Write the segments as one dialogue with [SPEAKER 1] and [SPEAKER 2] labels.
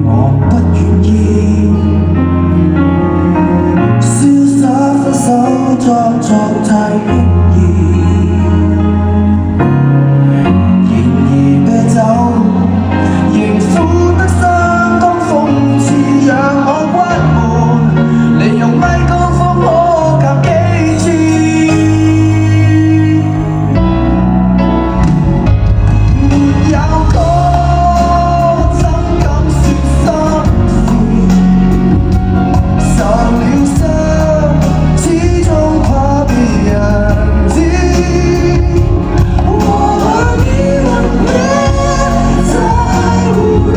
[SPEAKER 1] 我不願意瀟灑分手，裝作太輕易。然而啤酒仍苦得相當諷刺，讓我關門，利用咪高峰可夾幾次。沒有歌，怎敢說心事？受了傷，始終怕別人知。我和你吻別在無人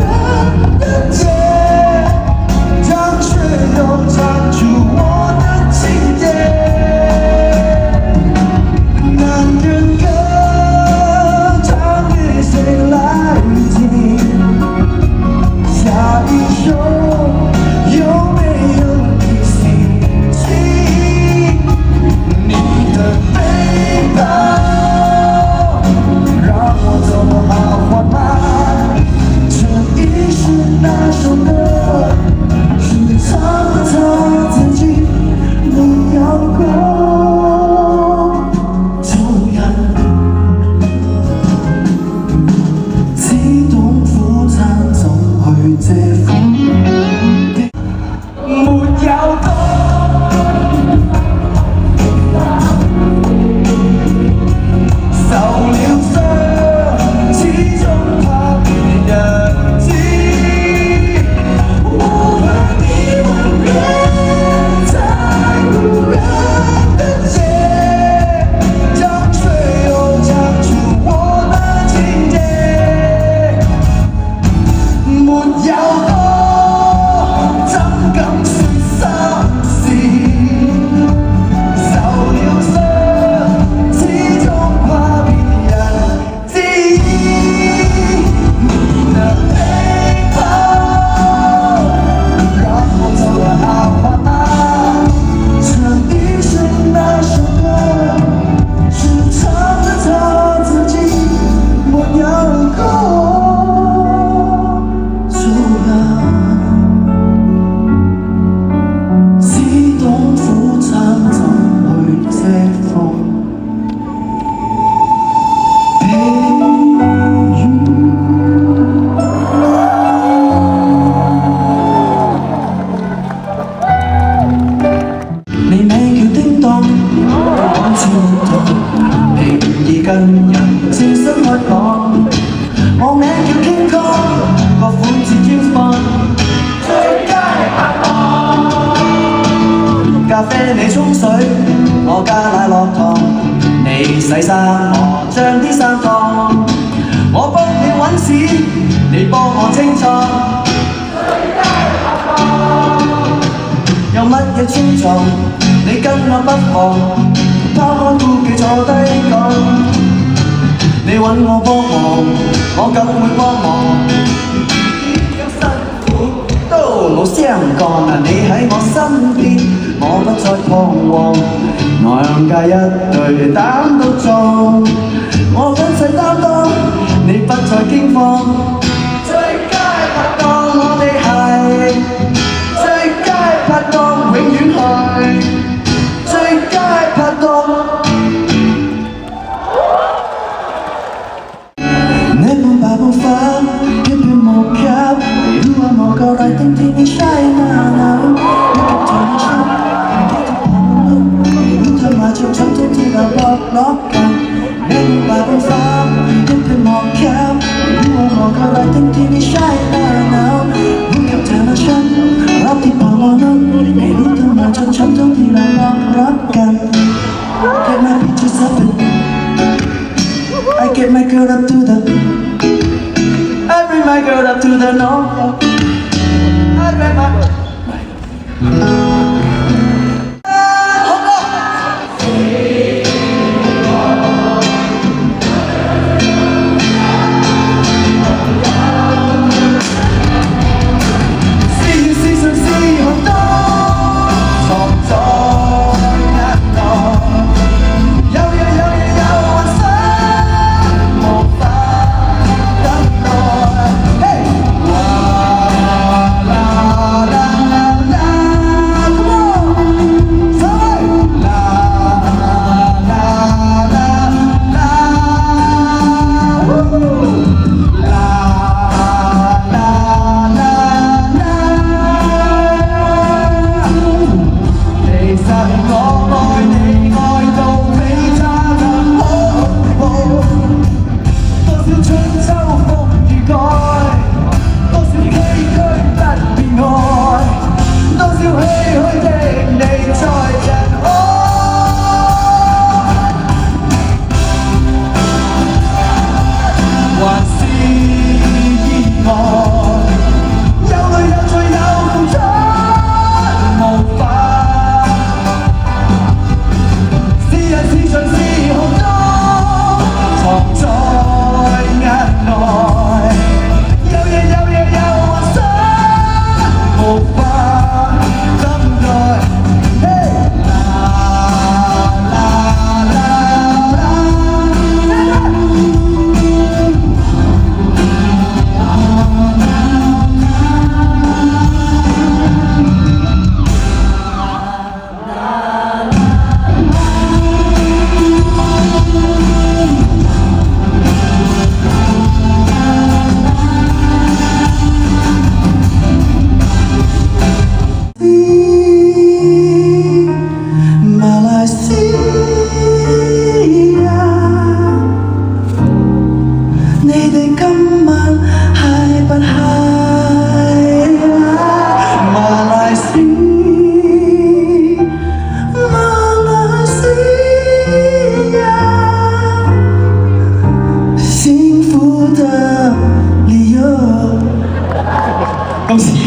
[SPEAKER 1] 的街，但卻又藏住我的情節。男人歌唱給誰來聽？下一首有沒有你心情？你的背包讓我走得好緩慢，這一世那首歌是唱的他自己，沒有歌做人，只懂苦撐怎去遮風的，沒有歌。受了傷，始終怕別人知。我和你吻別在無人的街，但卻又藏住我的情節。沒有歌，怎敢說心事？受了傷，始終怕別人知。你的背包讓我走得好緩慢，這一生那首歌是唱的他自己，沒有歌做人，只懂苦撐怎去遮風避雨。你名叫叮當，講超痛，你願意跟人情深開講。我名叫 King Kong，個款似 James Bond，最佳拍檔。咖啡你沖水，我加奶落糖，你洗衫我將啲衫燙，我幫你揾屎，你幫我清倉。有乜嘢穿撞，你跟我不妨，拋開顧忌坐低講。你揾我幫忙，我梗會幫忙。幾辛苦都冇相干，你喺我身邊，我不再彷徨。2+1對膽都壯，我緊細擔當，你不再驚慌。最佳拍檔我哋係，最佳拍檔永遠係，最佳拍檔。Namun babu fa, pipi mokap, dua moga writing tini China now. Turn shop, kita panggung, kita macam contoh tidak blok-blokan. Namun babu fa, pipi mokap, dua moga writing tini China now. Bukan turn shop, roti panggung, kita macam contoh tidak blok-blokan. Get my pictures up and I get my girl up to the, I bring my girl up to the north. I bring my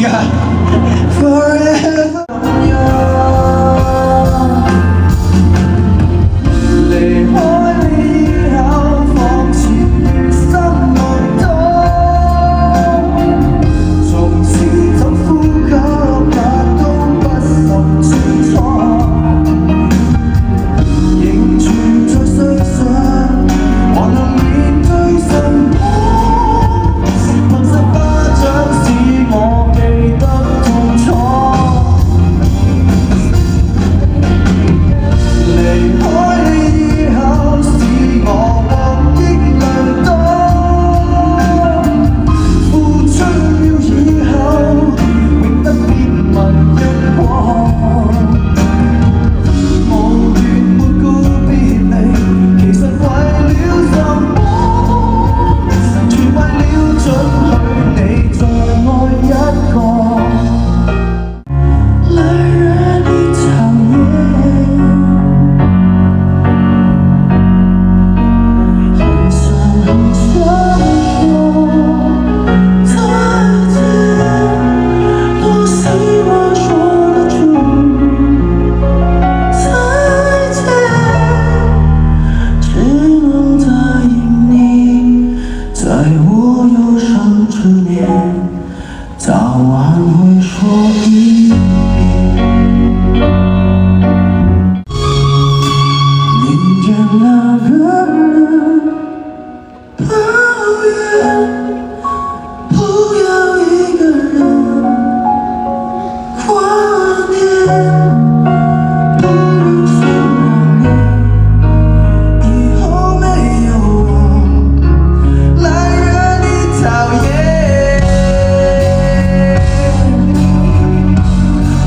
[SPEAKER 1] 㗎，forever。離開你以後，仿似於心夢中，從此怎呼吸也都不甚清楚，仍存在世上，還能面對什麼？憑實巴掌使我記得痛楚。離開你以後，使我獲益良多。付出了以後，永不必問因果。無緣沒告別離，其實為了什麼？全為了准許你再愛一個。來讓你討厭。很想很想說再見，多希望說得出再見，只能答應你，在我憂傷之年，早晚會說一遍。寧願兩個人抱怨，不要一個人掛念，不忍心讓你以後沒有我來惹你討厭。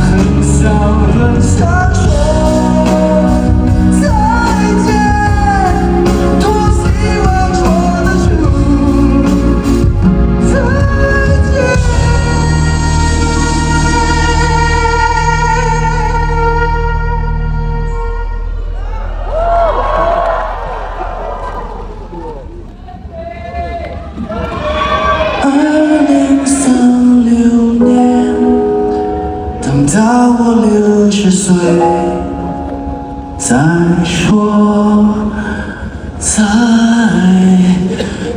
[SPEAKER 1] 很想很想說再見，多希望說得出再見。2036年，等到我60歲，再說再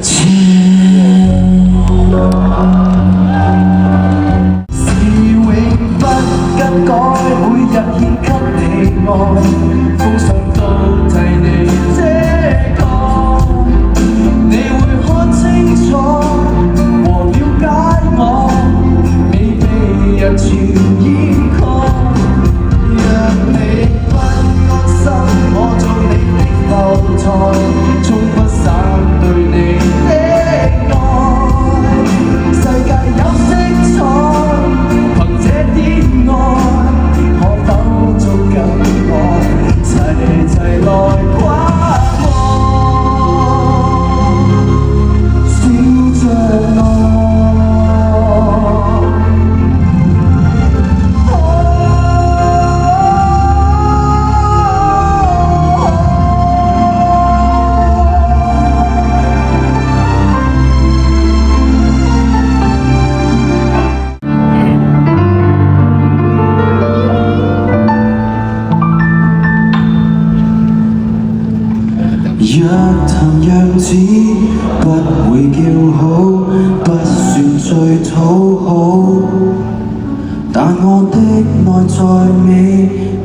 [SPEAKER 1] 見。是永不更改，每日獻給你愛，封信都替你遮蓋。你會看清楚和了解我，未被人全掩蓋。若你不安心，我做你的後台，從不散對你的愛。世界有色彩，憑這點愛，可否足夠愛？齊齊來跨過，笑着愛。若談樣子不會叫好，不算最討好，但我的內在美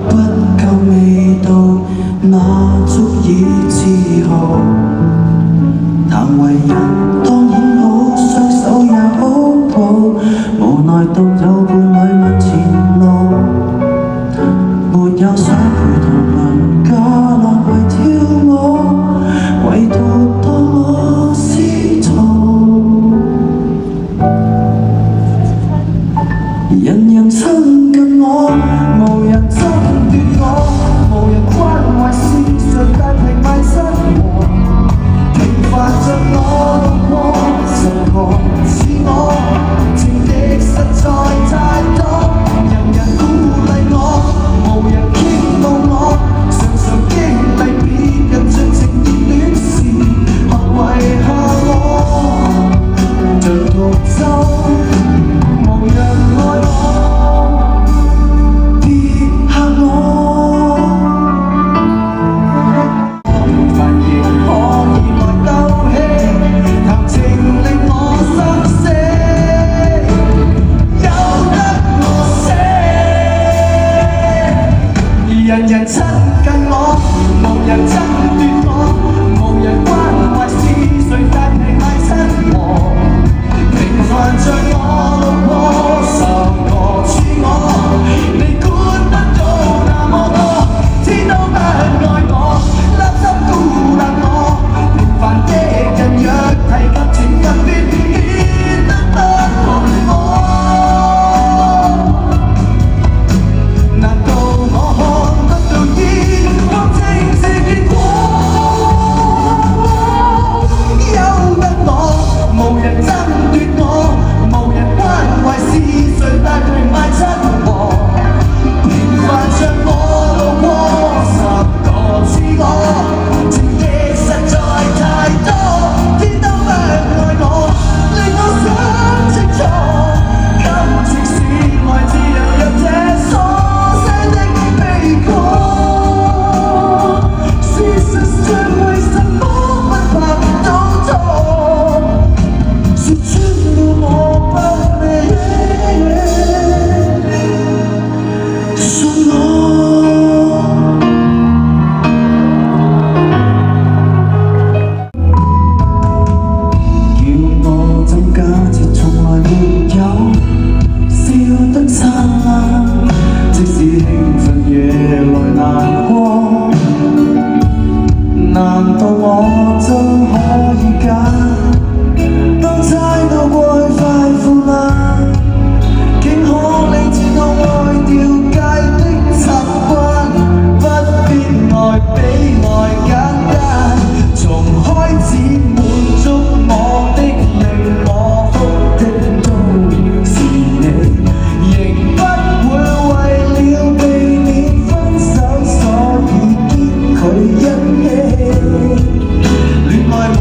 [SPEAKER 1] 不夠味道，那足以自豪。談為人當然好，雙手也好抱，無奈獨有伴侶問前路，沒有想陪同鄰家來為跳舞。唯獨當我思途，人人親近我，無人針對我，無人關懷事實，但係賣身和平凡着我路過，誰何似我，情敵實在太多，人人鼓勵我，無人傾慕我，常常經歷別人盡情熱戀時，學為下我像獨奏，無人愛。大平賣親和，平凡像我路過10個似我，情敵實在太多，天都不愛我，令我想清楚，今即使愛只有這所寫的悲歌，事實上為什麼不拍到錯？說穿了我不理，信我。叫我怎假設從來沒有笑得燦爛，即使興奮夜來難過，難道我真可以揀？當猜到過去快腐爛，竟可理智到愛掉戒的習慣，不必愛比愛簡單，從開始滿足我的令我哭的都是你，仍不會為了避免分手所以堅拒一起，戀愛沒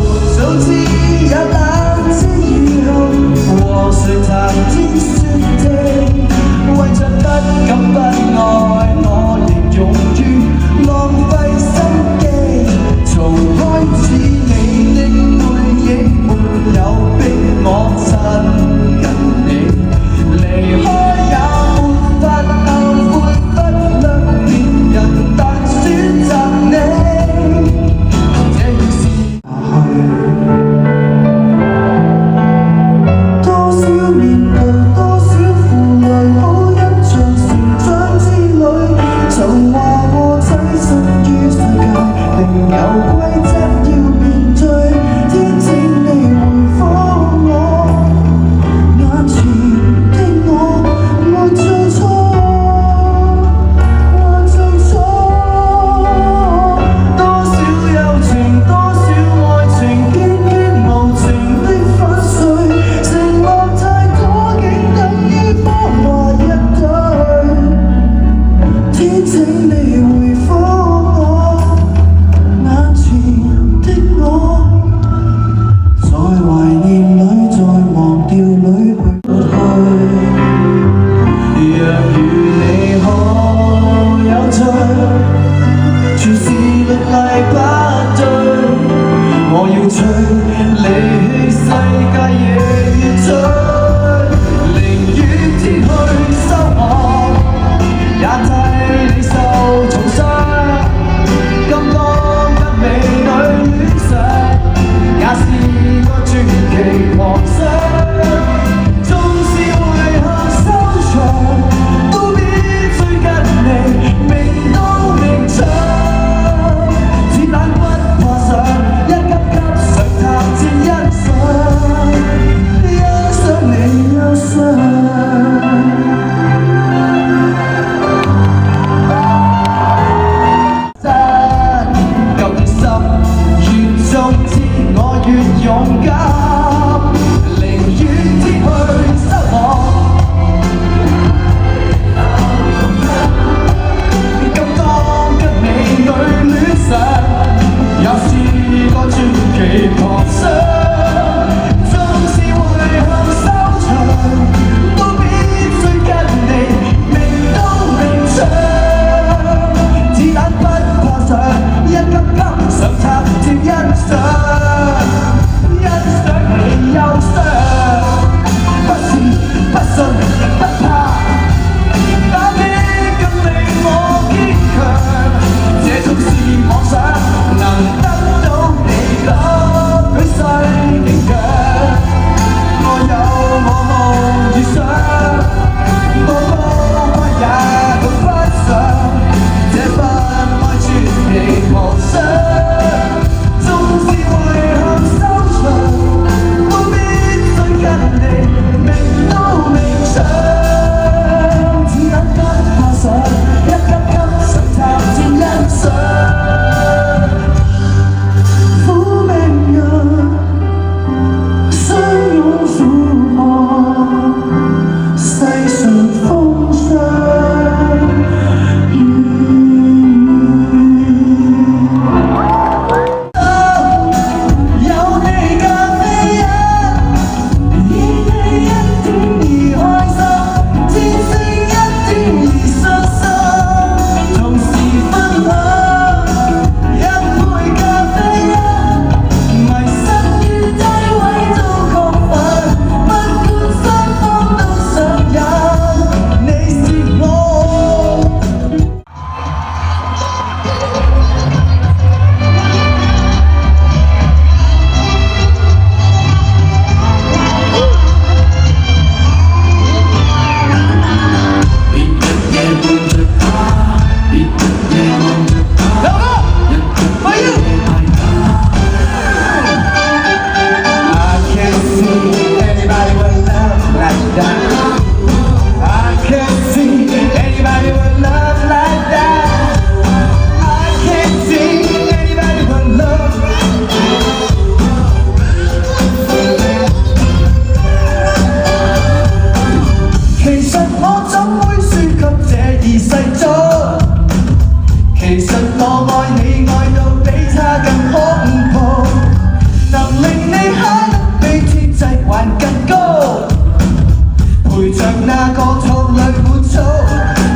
[SPEAKER 1] 個痛裏滿足，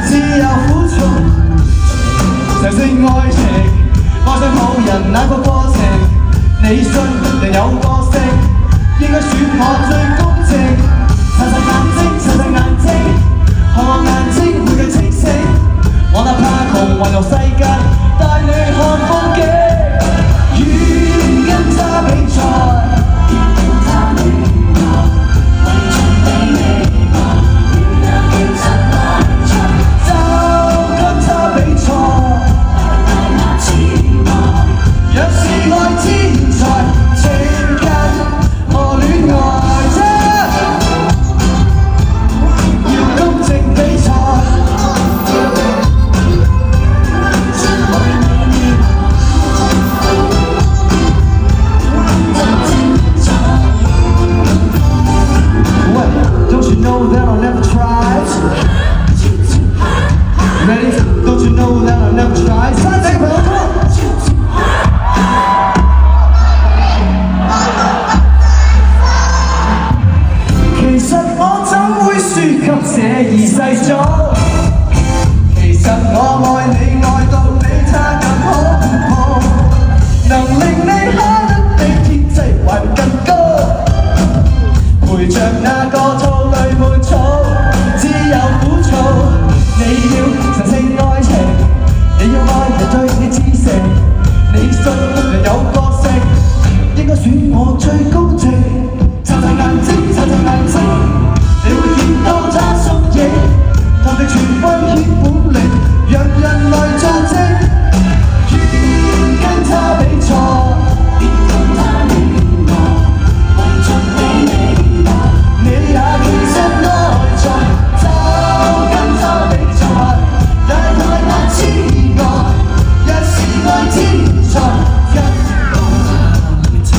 [SPEAKER 1] 只有苦衷。常性愛情，愛上某人那個過程，你信人有個性，應該選我最公正。擦擦眼睛，擦擦眼睛，看我眼睛會更清醒。我哪怕窮環遊世界，帶你看風景。願跟他比賽，願跟他戀愛，為盡你未來，要讓現實內在。就跟他比賽，大那痴愛，若是愛天才，請跟我戀愛。Know that I'll never try. Ready? Don't you know that I'll never try? Sunday, bro. 其實我怎會輸給這二世祖？其實我愛你愛到比他更恐怖，能令你蝦得比天際還更高。陪着那個套裏滿草，只有苦燥。你要神聖愛情，你要愛人對你至誠，你信人有個性，應該選我最公正。擦擦眼睛，擦擦眼睛，你會見到他縮影，他的全威顯本領，讓人來作證。願跟他比賽，願跟他戀愛，為盡你未來。你也其實愛在，就跟他比賽，大概那痴愛，若是愛天才，跟我比賽。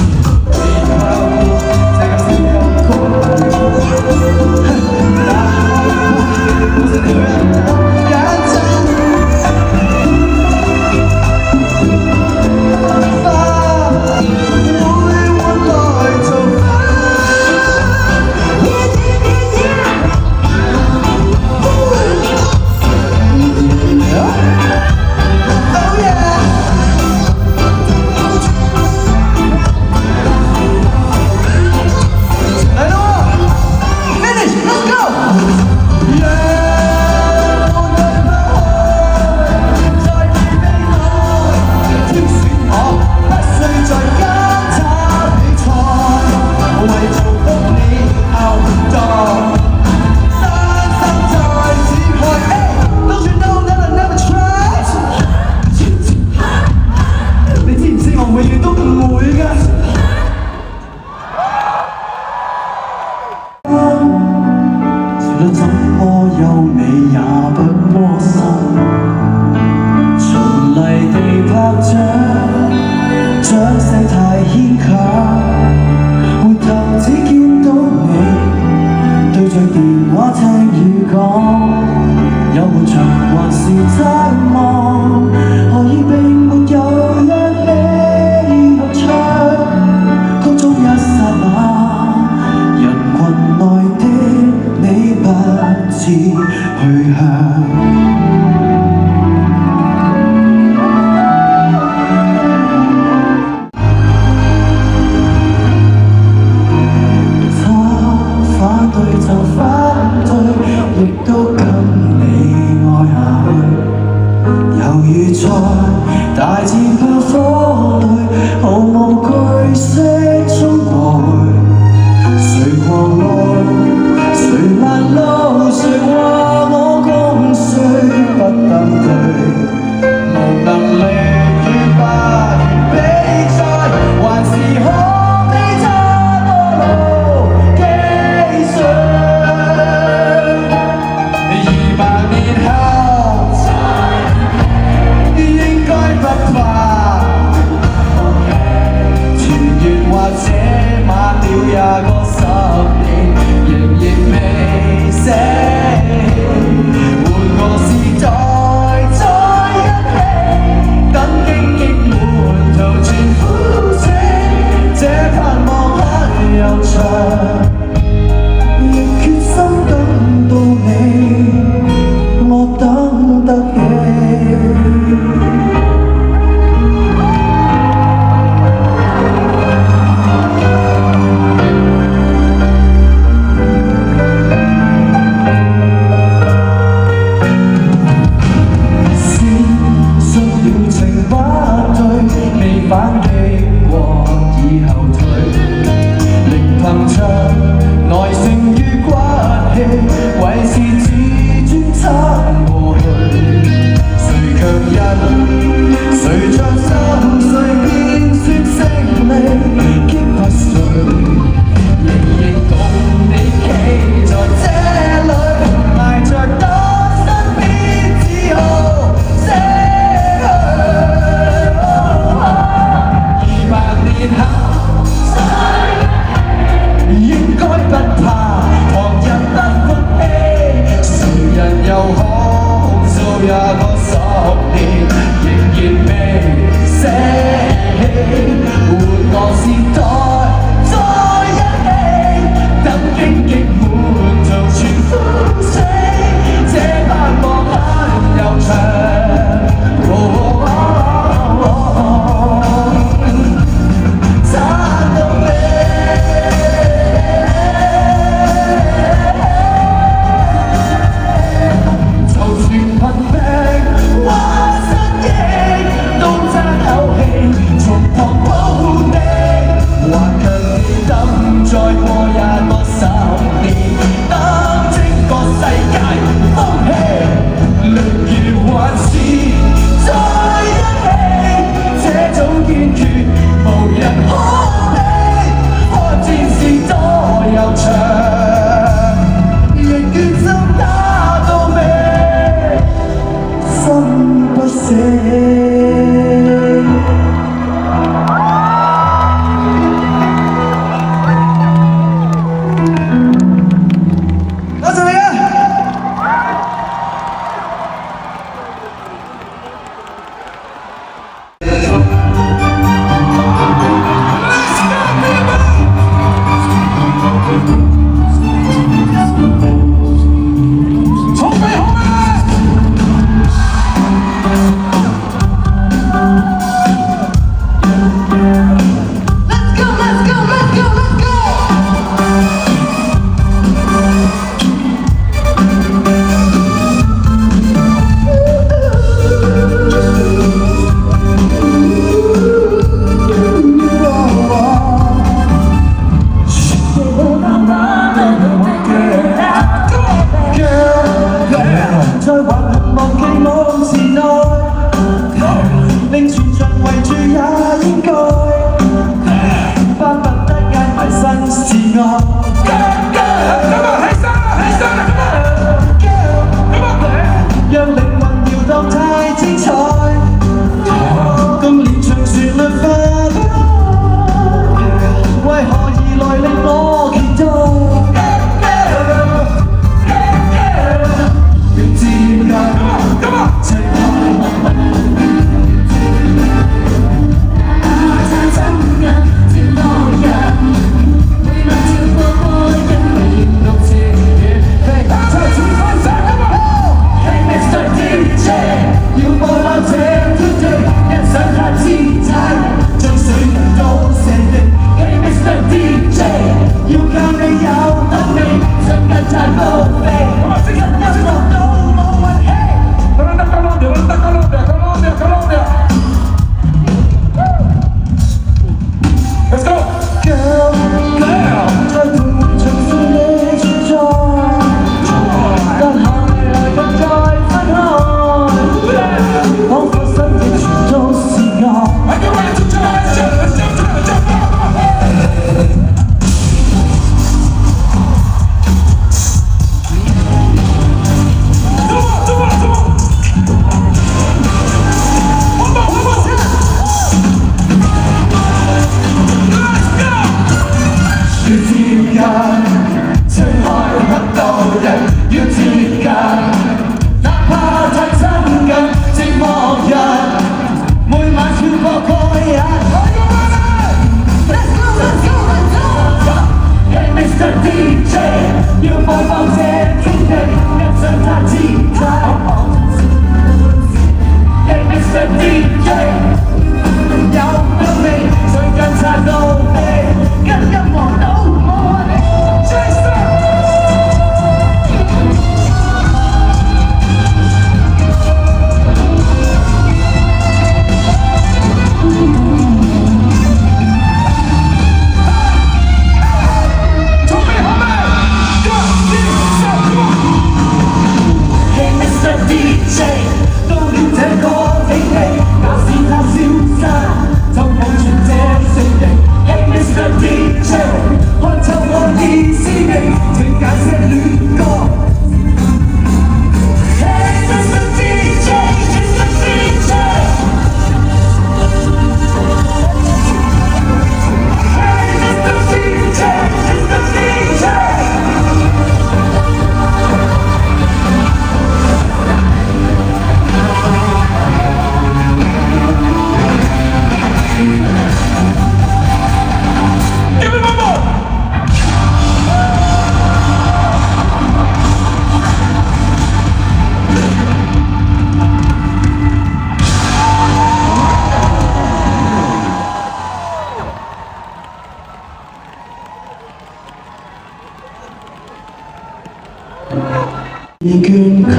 [SPEAKER 1] 給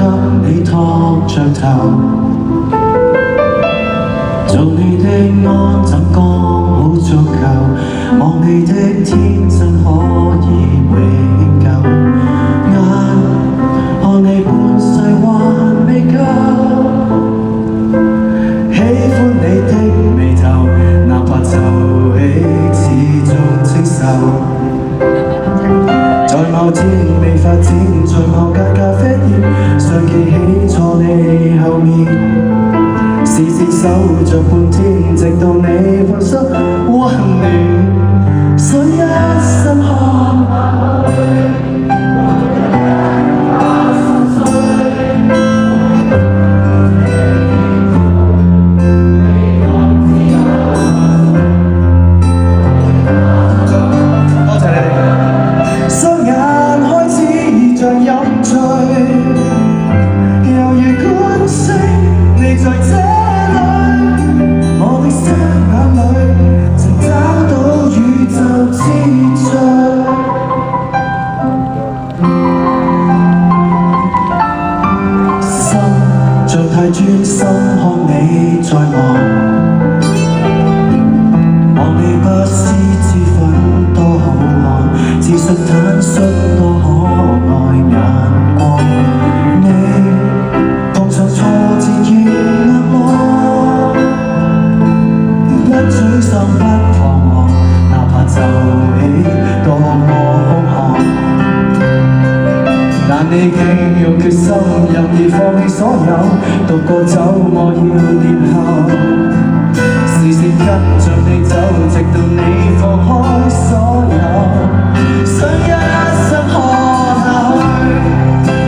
[SPEAKER 1] 你托着頭，做你的安枕剛好足夠，望你的天真可以永久，眼看你半世還未夠，喜歡你的眉頭，哪怕皺起始終清秀，在某天未發展，在某間咖啡店，想記起坐你後面，視線守着半天，直到你放手溫暖，想一生看下去。太專心看你在望，望你不思之粉多好看，自信坦率多可愛眼光，你碰上挫折亦壓落，不沮喪不彷徨，哪怕皺起多麼兇悍，但你竟用決心任意放棄所有，獨個走我要跌後，視線跟着你走，直到你放開所有，想一生看下去，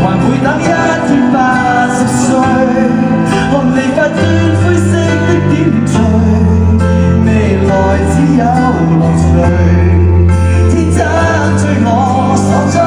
[SPEAKER 1] 還會等一天80歲，看你不斷灰色的點綴，未來只有樂趣，天真追我所追。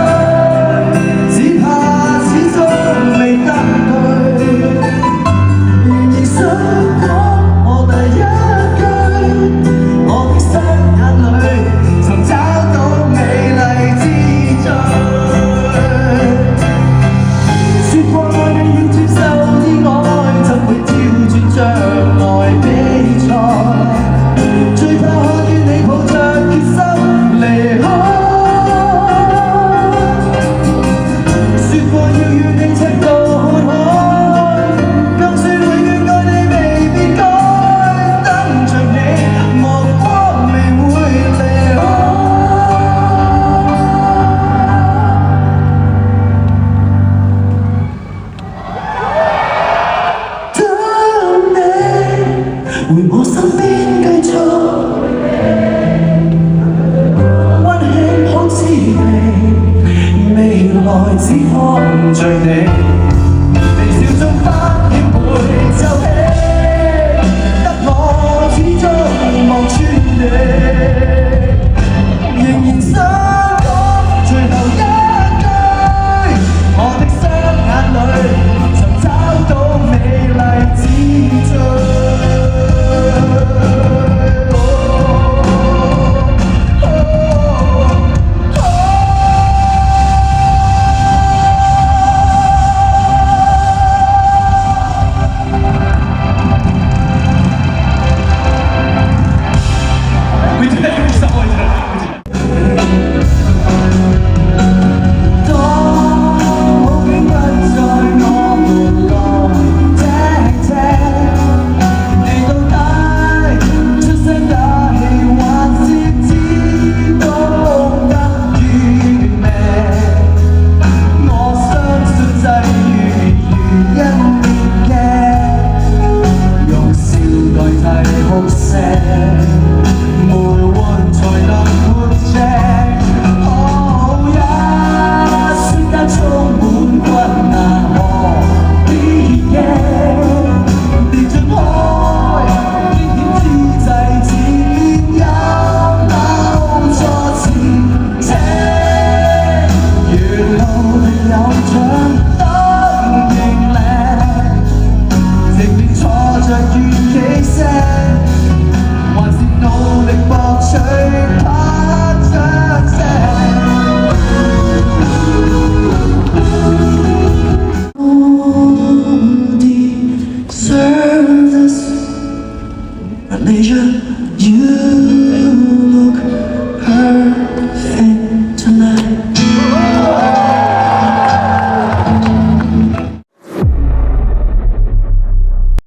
[SPEAKER 1] 回我身邊繼續溫馨好滋味，未來只看着你。